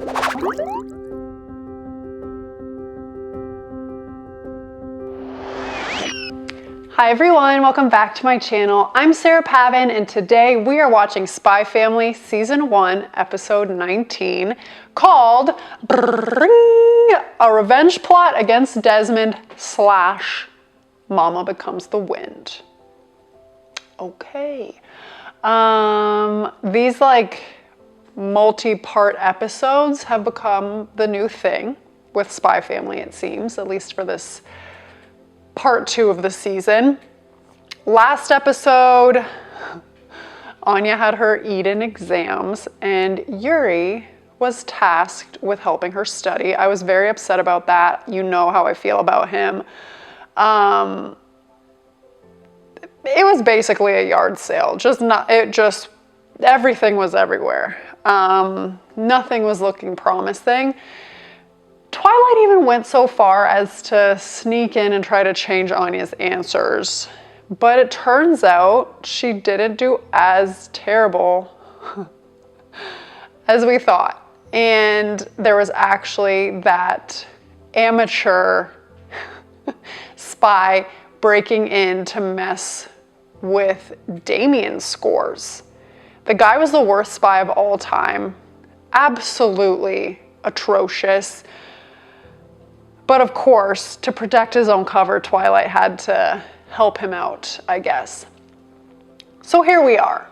Hi everyone, welcome back to my channel. I'm Sarah Pavan and today we are watching Spy Family Season 1, Episode 19 called A Revenge Plot Against Desmond / Mama Becomes the Wind. Okay. These like multi-part episodes have become the new thing with Spy Family, it seems, at least for this part 2 of the season. Last episode, Anya had her Eden exams and Yuri was tasked with helping her study. I was very upset about that. You know how I feel about him. It was basically a yard sale. Everything was everywhere. Nothing was looking promising. Twilight even went so far as to sneak in and try to change Anya's answers. But it turns out she didn't do as terrible as we thought. And there was actually that amateur spy breaking in to mess with Damien's scores. The guy was the worst spy of all time. Absolutely atrocious. But of course, to protect his own cover, Twilight had to help him out, I guess. So here we are.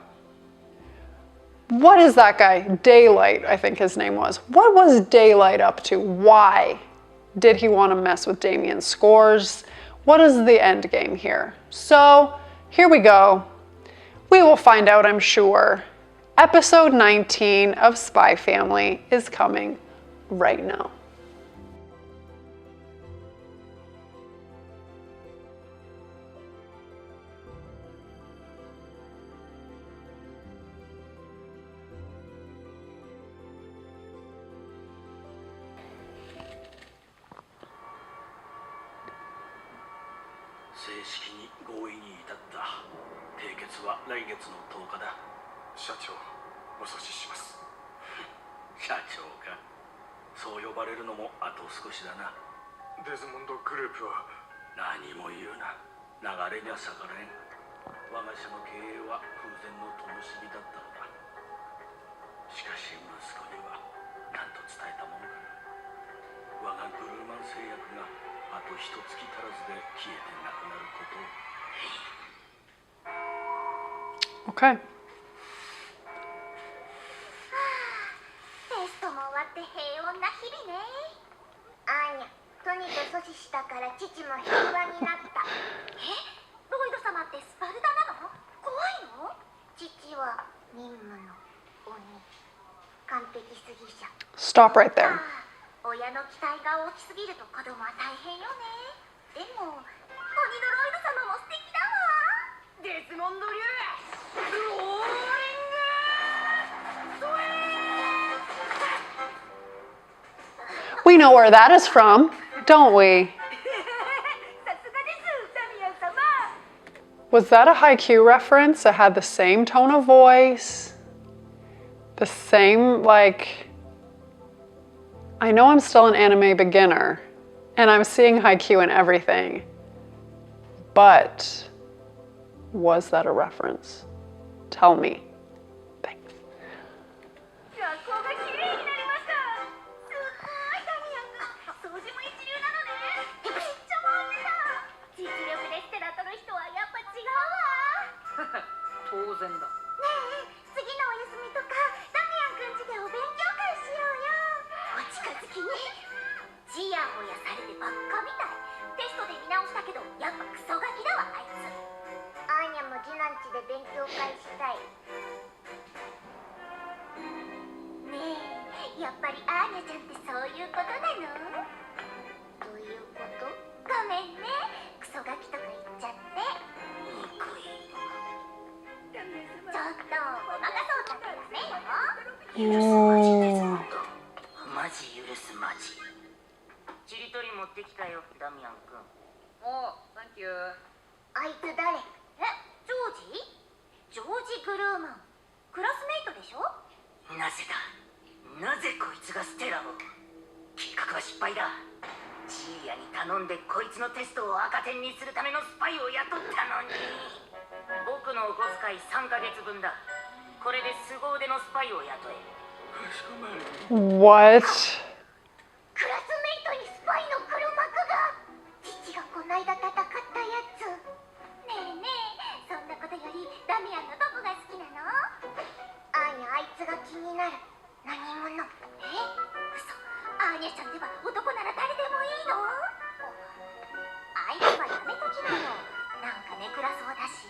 What is that guy? Daylight, I think his name was. What was Daylight up to? Why did he want to mess with Damien's scores? What is the end game here? So here we go. We will find out, I'm sure. Episode 19 of Spy Family is coming right now. Okay. 完璧すぎじゃ。Stop right there. 親の期待が大きすぎると子供は大変よね。でも、鬼ドロイド様も素敵だわ。デスモンド流ローリングスイー We know where that is from, don't we? さすがです、ダミアン様。 Was that a Haikyuu reference? It had the same tone of voice, the same, like, I know I'm still an anime beginner and I'm seeing Haikyuu and everything, but was that a reference? Tell me. Thanks. 学校が綺麗になりました。すごい、ダミアンが掃除も一流なのね。めっちゃ回ってた。実力でステラトの人はやっぱ違うわ。当然だ。ねえ、次のお休みとかダミアンくん家でお勉強会しようよ。お近づきに。ちやほやされてばっかみたい。テストで見直したけどやっぱクソガキだわ、あいつ。アーニャも次男家で勉強会したい。ねえ、やっぱりアーニャちゃんってそういうことなの？どういうこと？ごめんね、クソガキとか言っちゃって。ちょっと、ごまかそうとかダメよ。マジ許すマジ。ちりとり持ってきたよ、ダミアン君。おう、サンキュー。あいつ誰？ジョージ？ジョージ・グルーマン。クラスメイトでしょ？なぜだなぜこいつがステラを。計画は失敗だ。ジーヤに頼んでこいつのテストを赤点にするためのスパイを雇ったのに。僕のお小遣い3ヶ月分だ。これで凄腕のスパイを雇え。What? クラスメイトにスパイの黒幕が。父がこないだ戦ったやつ。ねえねえ、そんなことよりダミアンのどこが好きなの？アーニャ、あいつが気になる。何者？嘘。アーニャちゃんでは男なら誰でもいいの？あいつはやめときなよ。なんかネクラそうだし。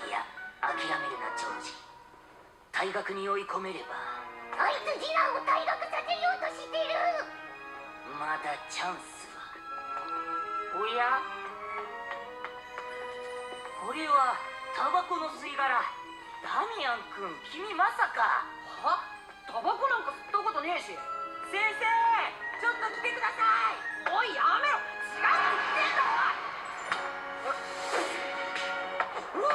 いや、諦めるなジョージ。退学に追い込めれば。あいつ次男を退学させようとしてる。まだチャンスは。おや、これはタバコの吸い殻。ダミアン君、君まさか。は？タバコなんか吸ったことねえし。先生、ちょっと来てください。おい、やめろ。違うって言ってんだ。うわ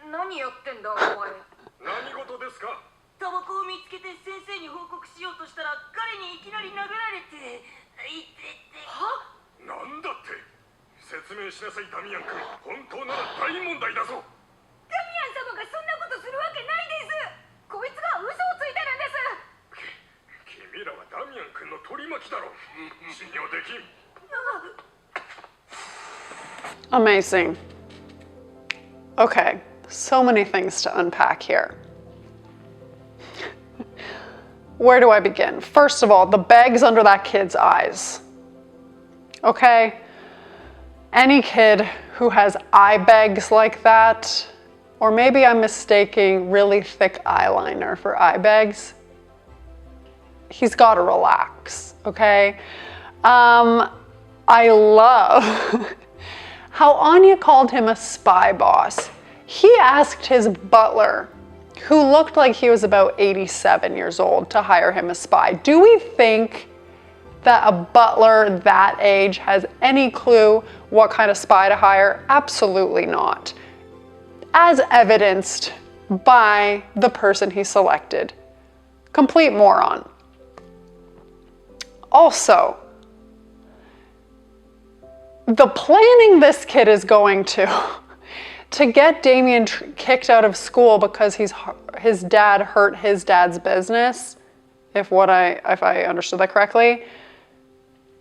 ー。何やってんだお前。何事ですか？タバコを見つけて先生に報告しようとしたら彼にいきなり殴られて。は？なんだって。説明しなさいダミアン君。本当なら大問題だぞ。ダミアン様がそんなことするわけないです。こいつが嘘をついてるんです。君らはダミアン君の取り巻きだろ。信用できん。Amazing. Okay, so many things to unpack here. Where do I begin? First of all, the bags under that kid's eyes. Okay? Any kid who has eye bags like that, or maybe I'm mistaking really thick eyeliner for eye bags, he's got to relax, okay? I love how Anya called him a spy boss. He asked his butler, who looked like he was about 87 years old, to hire him a spy. Do we think that a butler that age has any clue what kind of spy to hire? Absolutely not. As evidenced by the person he selected. Complete moron. Also, the planning this kid is going to get Damien kicked out of school because his dad hurt his dad's business, if I understood that correctly.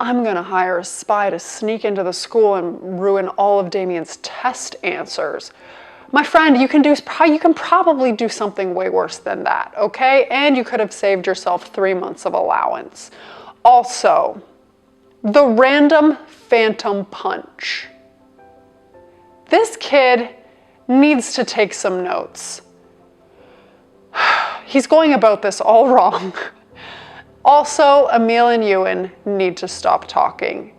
I'm gonna hire a spy to sneak into the school and ruin all of Damien's test answers. My friend, you can probably do something way worse than that, okay? And you could have saved yourself 3 months of allowance. Also, the random phantom punch. This kid needs to take some notes. He's going about this all wrong. Also, Emil and Ewan need to stop talking.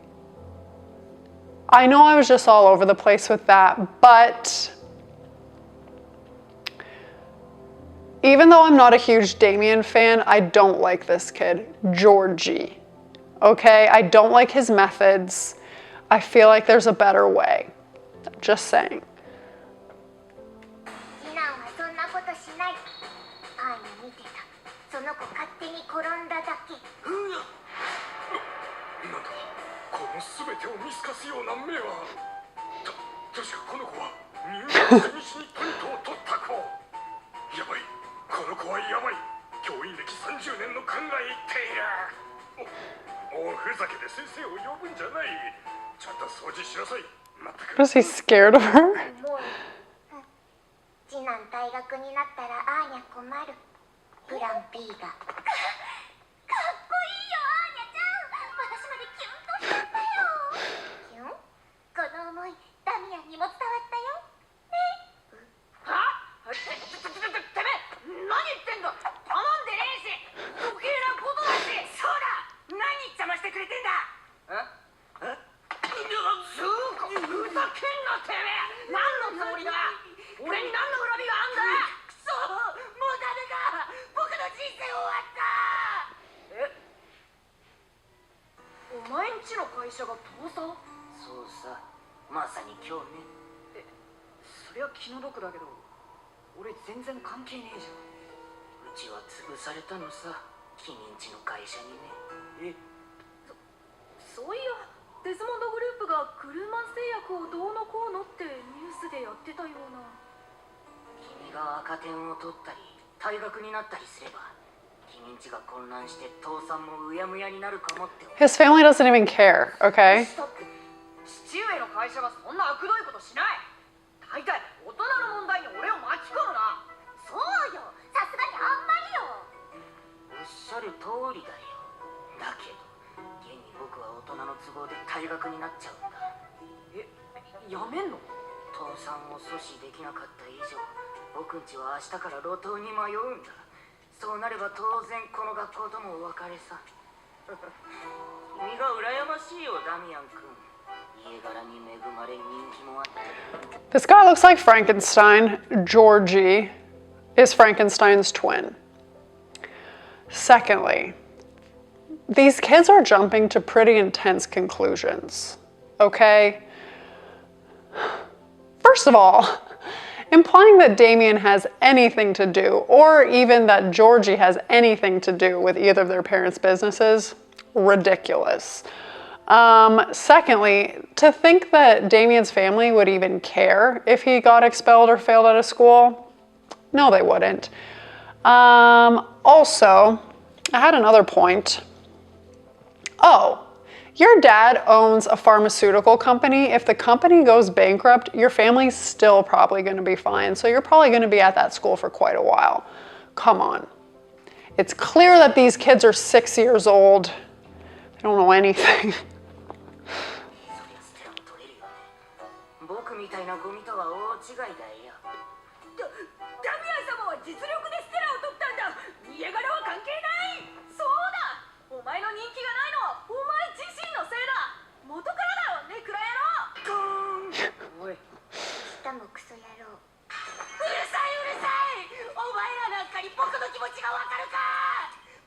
I know I was just all over the place with that, but even though I'm not a huge Damien fan, I don't like this kid, Georgie. Okay, I don't like his methods. I feel like there's a better way. Just saying. 次男はそんなことしない。アーニャ見てた。その子勝手に転んだだけ。なんだ、この全てを見透かすような目は。確かこの子は入学初日にテントを取った子。やばい、この子はやばい。教員歴30年の勘が言っている。もうふざけて先生を呼ぶんじゃない。ちゃんと掃除しなさい。Was he scared of her? もう、次男退学になったらアーニャ困る。プラン B が。かっこいいよアーニャちゃん。私までキュンとしちゃったよ。キュン？この思いダミアンにも伝わったよ。ね。は？てめえ、何言ってんだ。頼んでねえし、余計なことだし。そうだ、何邪魔してくれてんだ。ふざけんなてめえ。何のつもりだ。俺に何の恨みがあんだ。くそ、もうダメだ。僕の人生終わった。お前んちの会社が倒産？そうさ、まさに今日ね。そりゃ気の毒だけど、俺全然関係ねえじゃん。ぶされたのさ、君んちの会社にね。そういや、デスモンドグループがクルーマン製薬をどうのこうのってニュースでやってたような。君が赤点を取ったり退学になったりすれば、君んちが混乱して父さんもうやむやになるかもって。 His family doesn't even care, okay? 父上の会社がそんな悪どいことしない。大体大人の問題に俺を巻き込むな。そうよ、さすがにあんまりよ。おっしゃる通りだよ。だけど現に僕は大人の都合で退学になっちゃうんだ。やめんの？父さんを阻止できなかった以上、僕んちは明日から路頭に迷うんだ。そうなれば当然この学校ともお別れさ。君が羨ましいよ、ダミアン君。家柄に恵まれ人気もあって。 This guy looks like Frankenstein. Georgie is Frankenstein's twin. Secondly, these kids are jumping to pretty intense conclusions, okay? First of all, implying that Damien has anything to do, or even that Georgie has anything to do with either of their parents' businesses, ridiculous. Secondly, to think that Damien's family would even care if he got expelled or failed out of school, no, they wouldn't. Also, I had another point. Oh, your dad owns a pharmaceutical company. If the company goes bankrupt, your family's still probably going to be fine. So you're probably going to be at that school for quite a while. Come on. It's clear that these kids are 6 years old. They don't know anything. 僕みたいなゴミとは大違いだよ。ダミアン様は実力でステラを取ったんだ。家柄は関係ない。そうだ、お前の人気がないのはお前自身のせいだ。元からだろ、ね、クラ野郎。おい、下もクソ野郎。うるさい、うるさい。お前らなんかに僕の気持ちがわかるか。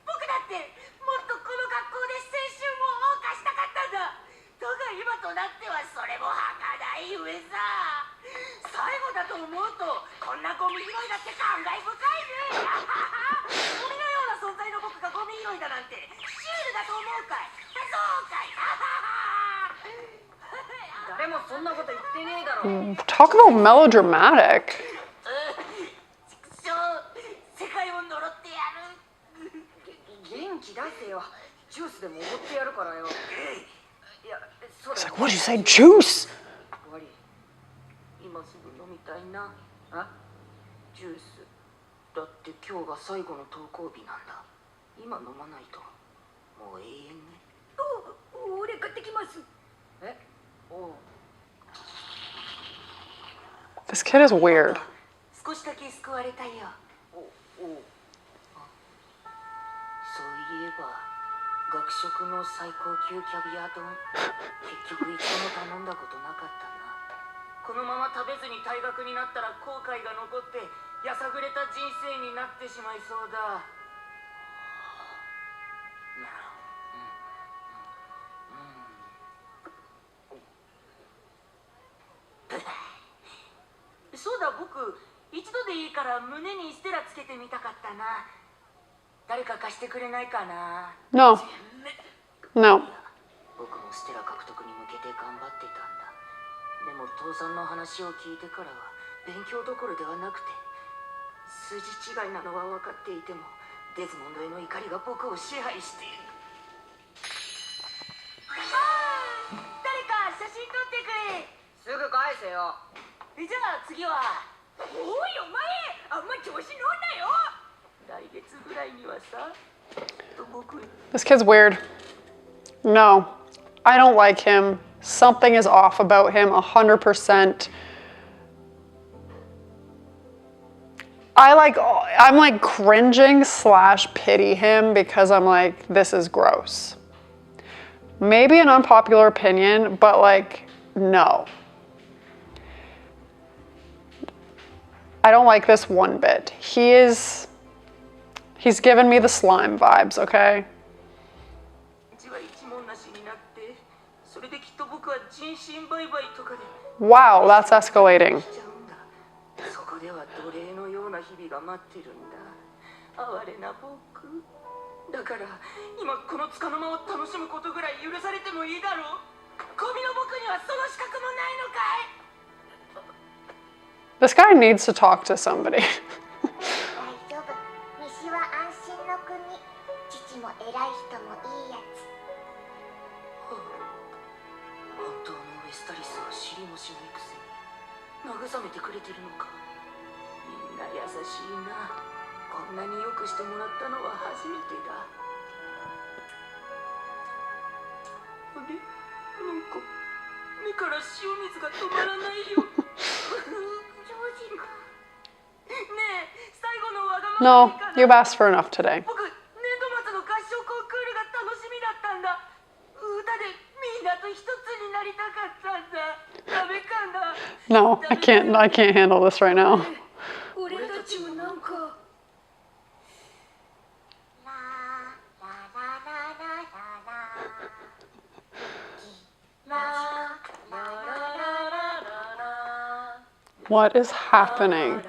僕だってもっとこの学校で青春を謳歌したかったんだ。だが今となってはそれも儚い上さ。最後だと思うとこんなゴミ拾いだって感慨深いね。ゴミのような存在の僕がゴミ拾いだなんてシュールだと思うかい。そうかい。誰もそんなこと言ってねえだろ。 Talk about melodramatic. 畜生、世界を呪ってやる。元気出せよ。ジュースでもおごってやるからよ。いや、そうだ。 It's like, what did you say? Juice? 終わり。今すぐ飲みたいな。あ？ジュース。だって今日が最後の登校日なんだ。今飲まないともう永遠ね。俺買ってきます。え？おう。 This kid is weird. 少しだけ救われたよ。そういえば学食の最高級キャビア丼結局一度も頼んだことなかったな。このまま食べずに退学になったら後悔が残ってやさぐれた人生になってしまいそうだ。そうだ、僕一度でいいから胸にステラつけてみたかったな。誰か貸してくれないかな。 No. No. 僕もステラ獲得に向けて頑張ってたんだ。でも父さんの話を聞いてからは勉強どころではなくて、数字違いなのは分かっていてもデズモンドへの怒りが僕を支配している。誰か写真撮ってくれ。すぐ返せよ。じゃあ次は。おいお前、あんま調子乗んなよ。来月ぐらいにはさ。僕。 This kid's weird. No, I don't like him. Something is off about him 100%. I'm like cringing / pity him because I'm like, this is gross. Maybe an unpopular opinion, but like, no. I don't like this one bit. He's given me the slime vibes, okay? Wow, that's escalating. 哀れな僕。だから今この束の間を楽しむことぐらい許されてもいいだろう。ゴミの僕にはその資格もないのかい。 This guy needs to talk to somebody. 大丈夫。西は安心の国。父も偉い人もいいやつ。本当のウェスタリスを知りもしないくせに慰めてくれてるのか。みんな優しいな。こんなによくしてもらったのは初めてだ。あれ、なんか目から塩水が止まらないよ。ジョージか。ねえ、最後のわがまま No, you've asked for enough today. 僕、年度末の合唱コンクールが楽しみだったんだ。歌でみんなと一つになりたかったんだ。ダメかな。 No, I can't handle this right now. 俺たちもなんか。ラララララララララララ。 What is happening?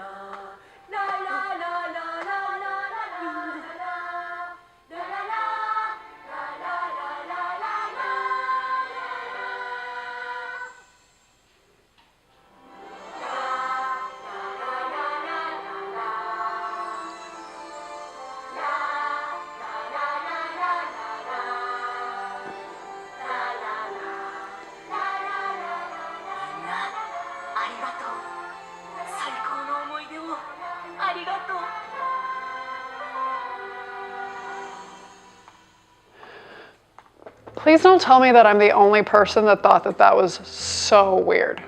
Please don't tell me that I'm the only person that thought that that was so weird.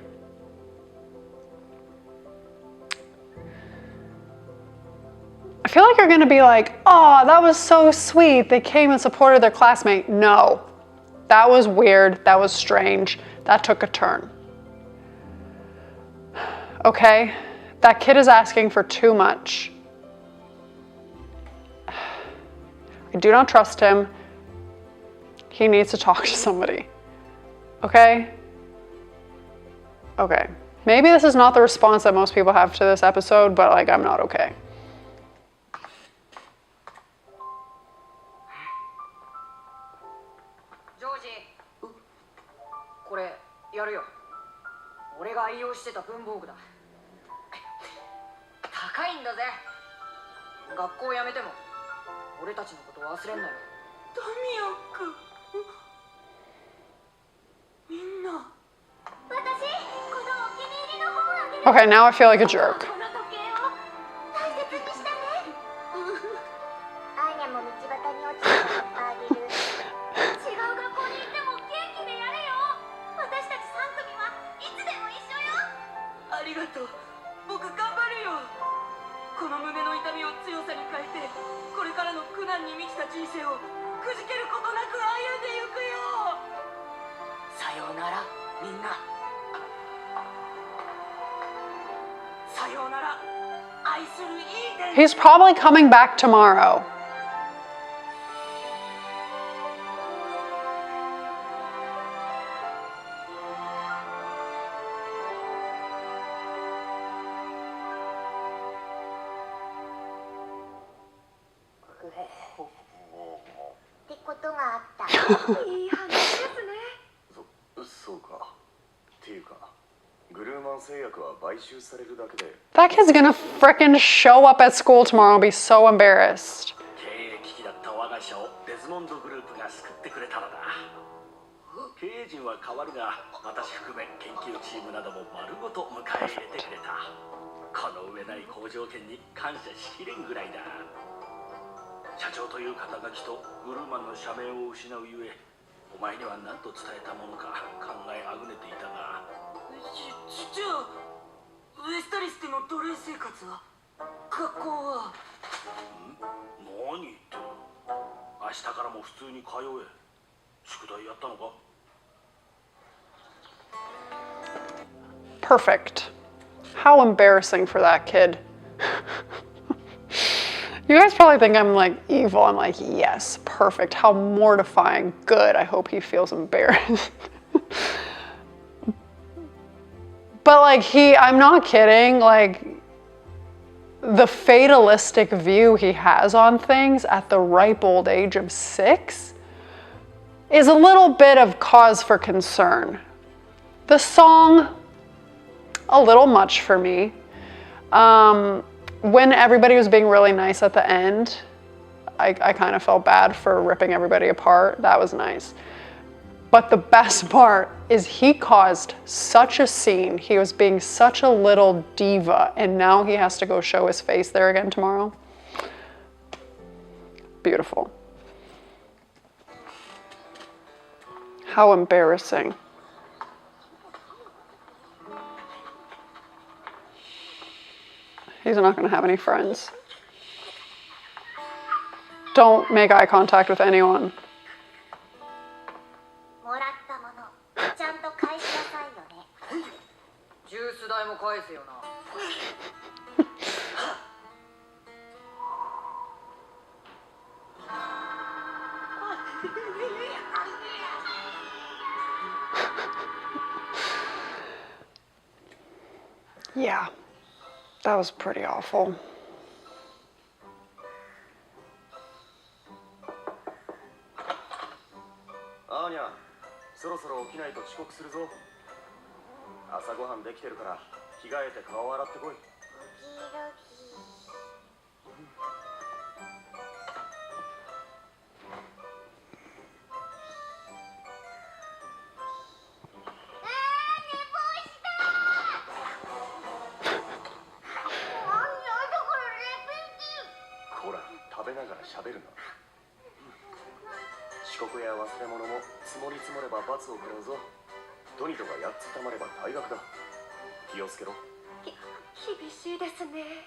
I feel like you're gonna be like, oh, that was so sweet. They came and supported their classmate. No, that was weird. That was strange. That took a turn. Okay, that kid is asking for too much. I do not trust him. He needs to talk to somebody. Okay? Okay. Maybe this is not the response that most people have to this episode, but like, I'm not okay. ジョージ、これやるよ。俺が愛用してた文房具だ。高いんだぜ。学校辞めても俺たちのこと忘れんなよ。ダミアン君。みんな。私、このお気に入りの本あげる。 Okay, now I feel like a jerk. この時計を大切にしたね。アーニャも道端に落ちたからあげる。違う学校に行っても元気でやれよ。私たち3組はいつでも一緒よ。ありがとう。僕頑張るよ。この胸の痛みを強さに変えて、これからの苦難に満ちた人生をくじけることなく歩んでゆくよ。さようなら、みんな。さようなら、愛するイーデン。 He's probably coming back tomorrow. That kid's gonna frickin' show up at school tomorrow and be so embarrassed. 経営危機だった我が社をデズモンドグループが救ってくれたのだ。経営陣は変わるが、私含め研究チームなども丸ごと迎え入れてくれた。この上ない好条件に感謝しきれんぐらいだ。社長という肩書きとグルーマンの社名を失うゆえ、お前には何と伝えたものか考えあぐねていたが。じゃあウエスタリスでの奴隷生活は、学校は。何言ってる。明日からも普通に通え。宿題やったのか。 Perfect. How embarrassing for that kid. You guys probably think I'm like evil. I'm like, yes, perfect. How mortifying. Good. I hope he feels embarrassed. But like I'm not kidding. Like, the fatalistic view he has on things at the ripe old age of 6 is a little bit of cause for concern. The song, a little much for me. When everybody was being really nice at the end, I kind of felt bad for ripping everybody apart. That was nice. But the best part is he caused such a scene. He was being such a little diva, and now he has to go show his face there again tomorrow. Beautiful. How embarrassing. He's not going to have any friends. Don't make eye contact with anyone. もらったものちゃんと返しなさいよね。ジュース代も返せよな。Yeah, that was pretty awful. Anya, そろそろ起きないと遅刻するぞ。朝ごはんできてるから着替えて顔洗ってこい。ほら、食べながら喋るな。遅刻や忘れ物も積もり積もれば罰を食らうぞ。ドニトが8つたまれば退学だ。気をつけろ。厳しいですね。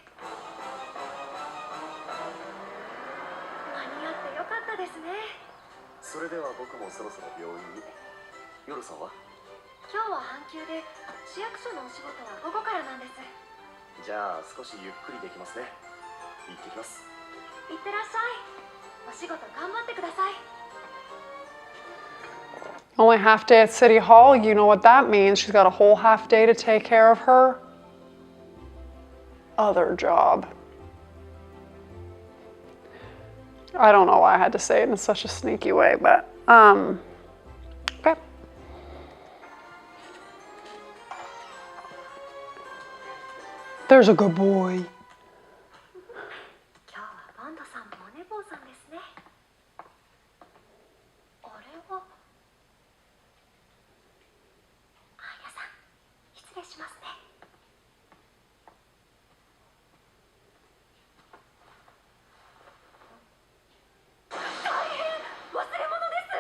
間に合ってよかったですね。それでは僕もそろそろ病院に。夜さんは？今日は半休で市役所のお仕事は午後からなんです。じゃあ少しゆっくりできますね。行ってきます。いってらっしゃい。お仕事頑張ってください。Only half day at City Hall, you know what that means. She's got a whole half day to take care of her other job. I don't know why I had to say it in such a sneaky way, but okay. There's a good boy. 今日はバンドさんもお寝坊さんですね。あれは皆さん失礼しますね。大変忘れ物です。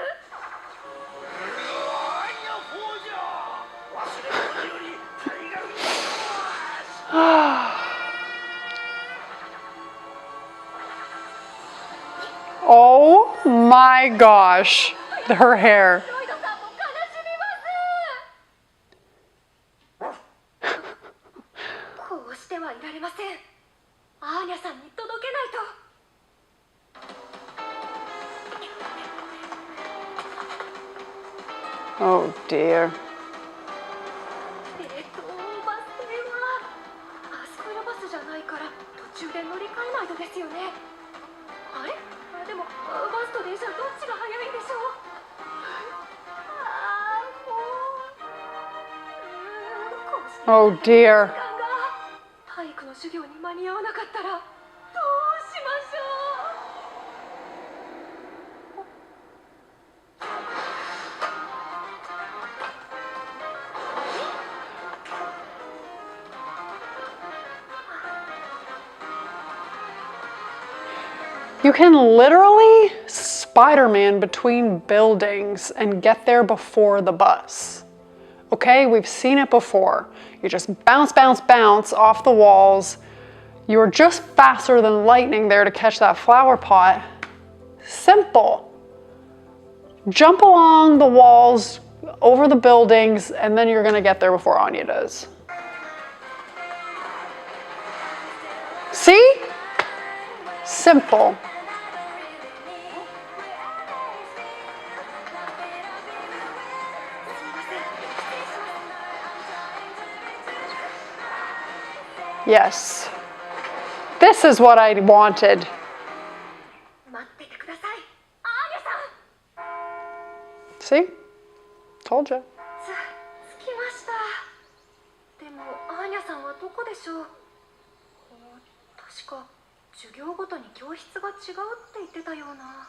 Oh my gosh, her hair. ロイドさんも悲しみます。こうしてはいられません。アーニャさんに届けないと。Oh dear. バス停はアスクラバスじゃないから途中で乗り換えないとですよね。あれ？でもバスと電車どっちが早いんでしょう。ああもう。こうして Oh dear. 時間が体育の授業に間に合わなかったらどうしましょう。You can literally Spider-Man between buildings and get there before the bus. Okay, we've seen it before. You just bounce, bounce, bounce off the walls. You were just faster than lightning there to catch that flower pot. Simple. Jump along the walls, over the buildings, and then you're gonna get there before Anya does. See? Simple. Yes. This is what I wanted. 待っててください、アーニャさん。 See? Told you. 着きました。でもアーニャさんはどこでしょう。確か授業ごとに教室が違うって言ってたような。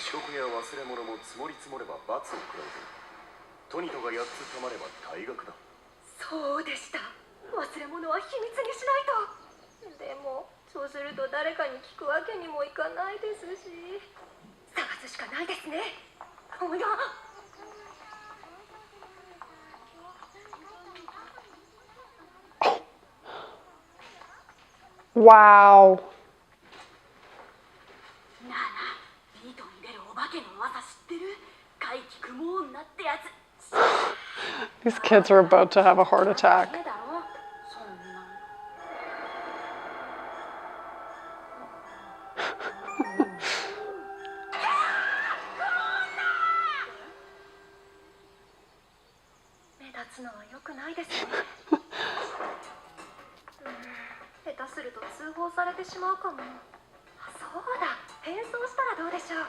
遅刻や忘れ物も積もり積もれば罰を食らうぞ。トニトが8つたまれば退学だ。そうでした。忘れ物は秘密にしないと。でもそうすると誰かに聞くわけにもいかないですし、探すしかないですね。おや。Wow. なあなあ、ビートに出るお化けの噂知ってる？怪奇雲女ってやつ。 These kids are about to have a heart attack. だろ？そんな。目立つのは良くないですね。下手すると通報されてしまうかも。そうだ、変装したらどうでしょう。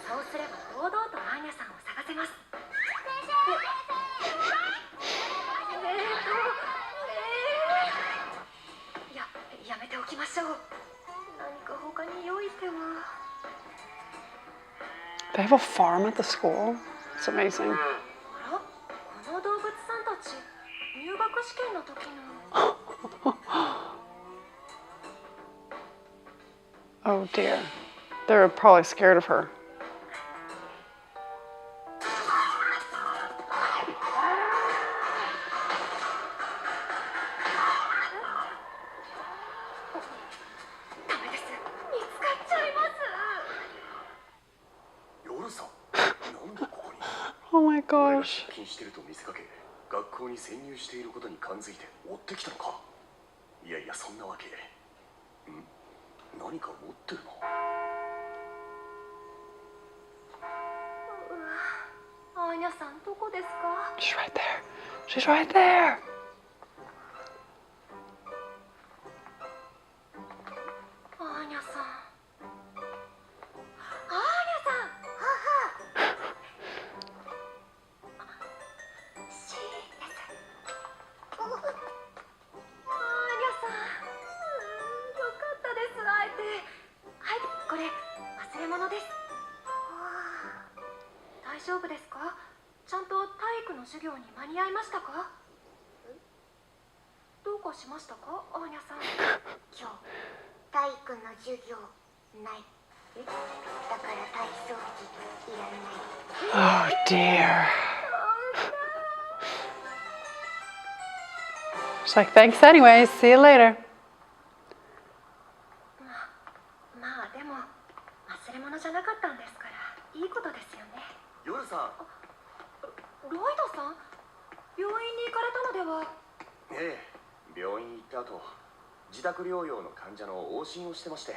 そうすれば堂々とアーニャさんを探せます。やめておきましょう。何か他に良い手は。 They have a farm at the school. It's amazing. あら、この動物さんたち、入学試験の時の。Oh dear. They're probably scared of her. ダメです。見つかっちゃいます。夜さん、なんでここに？ Oh my 俺が gosh. 出勤してると見せかけ、学校に潜入していることに感づいて追ってきたのか？いやいや、そんなわけ。何か持ってるの？アーニャさんどこですか？ She's right there. She's right there. アーニャさん。アーニャさん。シーです。アーニャさん。よかったです。会えて。はい、これ忘れ物です。大丈夫ですか？ちゃんと体育の授業に間に合いましたか？どうかしましたか、アーニャさん？今日体育の授業ない。だから体操着いらない。 Oh dear. She's like, thanks anyways. See you later. まあでも忘れ物じゃなかったんですからいいことですよね。夜さん。ロイドさん、病院に行かれたのでは？ええ、病院行った後、自宅療養の患者の往診をしてまして。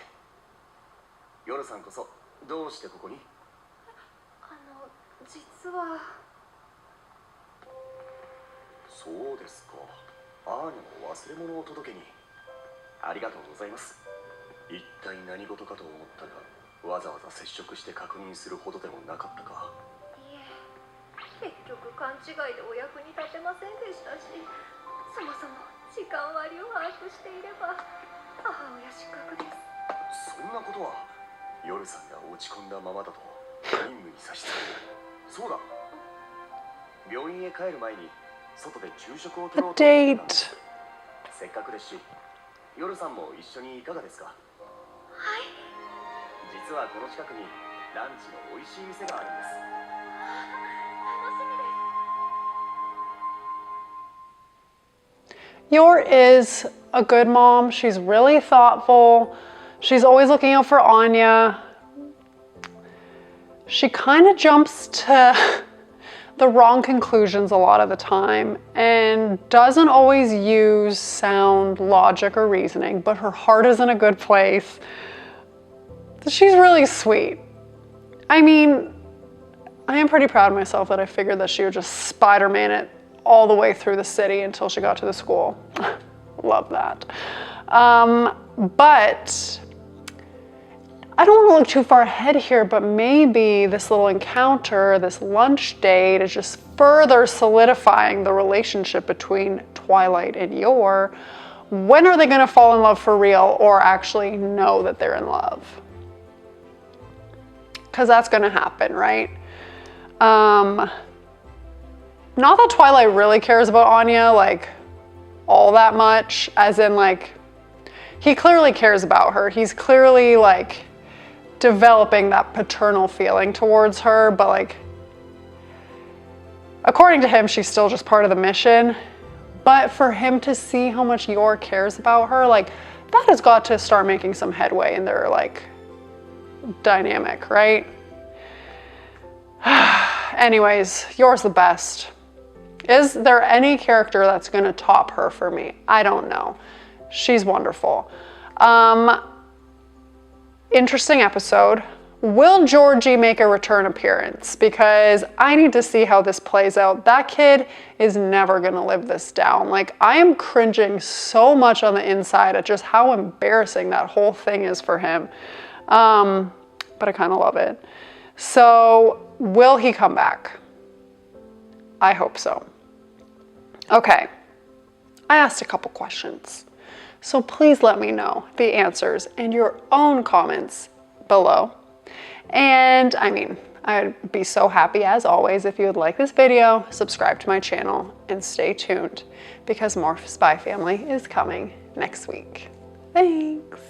夜さんこそどうしてここに？実は。そうですか。アーニャの忘れ物を届けに。ありがとうございます。一体何事かと思ったが、わざわざ接触して確認するほどでもなかったか。いえ、結局勘違いでお役に立てませんでしたし、そもそも時間割を把握していれば母親失格です。そんなことは夜さんが落ち込んだままだと任務に差し支える。そうだ、病院へ帰る前に外で昼食を取ろうと思ってたんです。せっかくですし、夜さんも一緒にいかがですか？はい。実はこの近くにランチの美味しい店があるんです。楽しみです。Yor is a good mom. She's really thoughtful. She's always looking out for Anya. She kind of jumps to the wrong conclusions a lot of the time and doesn't always use sound logic or reasoning, but her heart is in a good place. She's really sweet. I mean, I am pretty proud of myself that I figured that she would just Spider-Man it all the way through the city until she got to the school. Love that. But I don't want to look too far ahead here, but maybe this little encounter, this lunch date is just further solidifying the relationship between Twilight and Yor. When are they going to fall in love for real or actually know that they're in love? Because that's going to happen, right? Not that Twilight really cares about Anya, like, all that much, as in, like, he clearly cares about her. He's clearly, like, developing that paternal feeling towards her, but, like, according to him, she's still just part of the mission. But for him to see how much Yor cares about her, like, that has got to start making some headway in their, like, dynamic, right? Anyways, Yor's the best. Is there any character that's going to top her for me? I don't know. She's wonderful. Interesting episode. Will Georgie make a return appearance? Because I need to see how this plays out. That kid is never going to live this down. Like, I am cringing so much on the inside at just how embarrassing that whole thing is for him. But I kind of love it. So, will he come back? I hope so. Okay, I asked a couple questions. So please let me know the answers in your own comments below. And I mean, I'd be so happy as always if you would like this video, subscribe to my channel, and stay tuned because more Spy Family is coming next week. Thanks.